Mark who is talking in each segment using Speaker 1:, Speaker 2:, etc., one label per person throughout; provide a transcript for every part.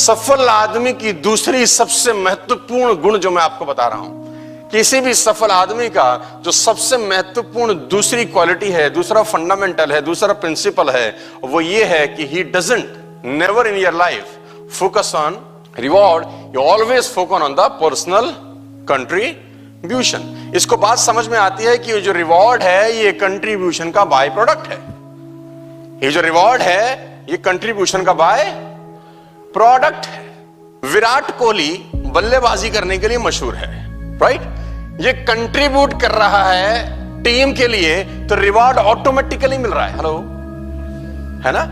Speaker 1: सफल आदमी की दूसरी सबसे महत्वपूर्ण गुण जो मैं आपको बता रहा हूं, किसी भी सफल आदमी का जो सबसे महत्वपूर्ण दूसरी क्वालिटी है, दूसरा फंडामेंटल है, दूसरा प्रिंसिपल है, वो ये है कि he doesn't never in your life focus on reward, you always focus on the personal contribution. इसको बात समझ में आती है कि जो रिवॉर्ड है ये कंट्रीब्यूशन का बाय प्रोडक्ट है। ये जो रिवॉर्ड है ये कंट्रीब्यूशन का बाय प्रोडक्ट है। विराट कोहली बल्लेबाजी करने के लिए मशहूर है, राइट? ये कंट्रीब्यूट कर रहा है टीम के लिए तो रिवॉर्ड ऑटोमेटिकली मिल रहा है। हेलो, है ना?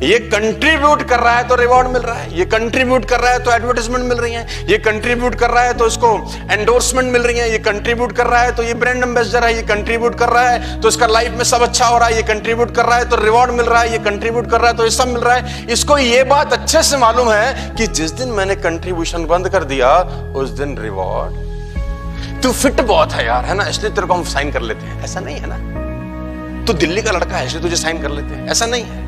Speaker 1: ये कंट्रीब्यूट कर रहा है तो रिवॉर्ड मिल रहा है, ये कंट्रीब्यूट कर रहा है तो एडवर्टाइजमेंट मिल रही है, ये कंट्रीब्यूट कर रहा है तो इसको एंडोर्समेंट मिल रही है, ये कंट्रीब्यूट कर रहा है तो ये ब्रांड एम्बेसडर है, ये कंट्रीब्यूट कर रहा है तो इसका लाइफ में सब अच्छा हो रहा है, ये कंट्रीब्यूट कर रहा है तो रिवॉर्ड मिल रहा है, ये कंट्रीब्यूट कर रहा है तो ये सब मिल रहा है। इसको ये बात अच्छे से मालूम है कि जिस दिन मैंने कंट्रीब्यूशन बंद कर दिया उस दिन रिवॉर्ड। तू फिट बहुत है यार, है ना, इसलिए तेरे को हम साइन कर लेते हैं, ऐसा नहीं है ना। तू दिल्ली का लड़का है इसलिए तुझे साइन कर लेते हैं, ऐसा नहीं है।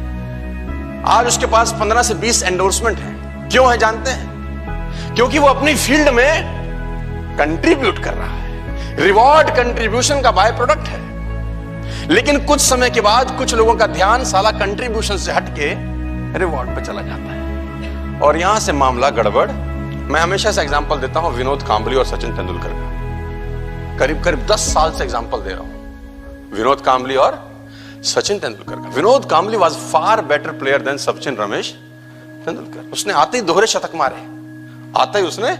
Speaker 1: आज उसके पास 15 से 20 एंडोर्समेंट है। क्यों है जानते हैं? क्योंकि वो अपनी फील्ड में कंट्रीब्यूट कर रहा है। रिवॉर्ड कंट्रीब्यूशन का बाय प्रोडक्ट है। लेकिन कुछ समय के बाद कुछ लोगों का ध्यान साला कंट्रीब्यूशन से हटके रिवॉर्ड पे चला जाता है और यहां से मामला गड़बड़। मैं हमेशा से एग्जांपल देता हूं विनोद कांबली और सचिन तेंदुलकर का। करीब करीब 10 साल से एग्जांपल दे रहा हूं विनोद कांबली और सचिन तेंदुलकर का। Vinod Kambli was far better player than Sachin Ramesh Tendulkar. उसने आते ही दोहरे शतक मारे, आते ही उसने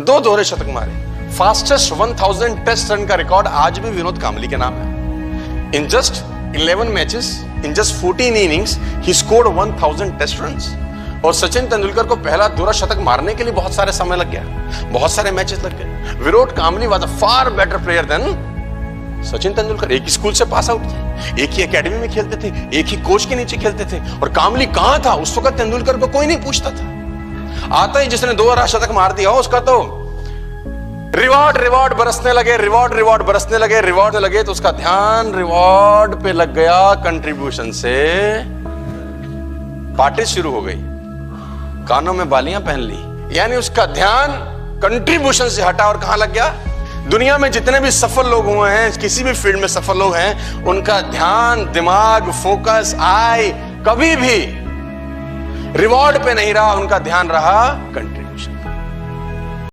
Speaker 1: 2 दोहरे शतक मारे। फास्टेस्ट 1000 टेस्ट रन का रिकॉर्ड आज भी विनोद कांबली के नाम है। In just 11 matches, in just 14 innings ही स्कोर्ड 1000 टेस्ट रन्स। और सचिन तेंदुलकर को पहला दोहरा शतक मारने के लिए बहुत सारे समय लग गया, बहुत सारे मैचेस लग गए। Vinod Kambli was a far better player than Sachin Tendulkar. एक ही स्कूल से पास आउट थे, एक ही एकेडमी में खेलते थे, एक ही कोच के नीचे खेलते थे। और कांबली कहां था उस वक्त? तेंदुलकर को कोई नहीं पूछता था। आता ही जिसने 2 शतक मार दिया उसका तो रिवॉर्ड बरसने लगे, रिवॉर्ड बरसने लगे, रिवॉर्ड लगे तो उसका ध्यान रिवॉर्ड पे लग गया। कंट्रीब्यूशन से पार्टी शुरू हो गई, कानों में बालियां पहन ली, यानी उसका ध्यान कंट्रीब्यूशन से हटा और कहां लग गया? दुनिया में जितने भी सफल लोग हुए हैं, किसी भी फील्ड में सफल लोग हैं, उनका ध्यान, दिमाग, फोकस, आय कभी भी रिवॉर्ड पे नहीं रहा, उनका ध्यान रहा कंट्रीब्यूशन।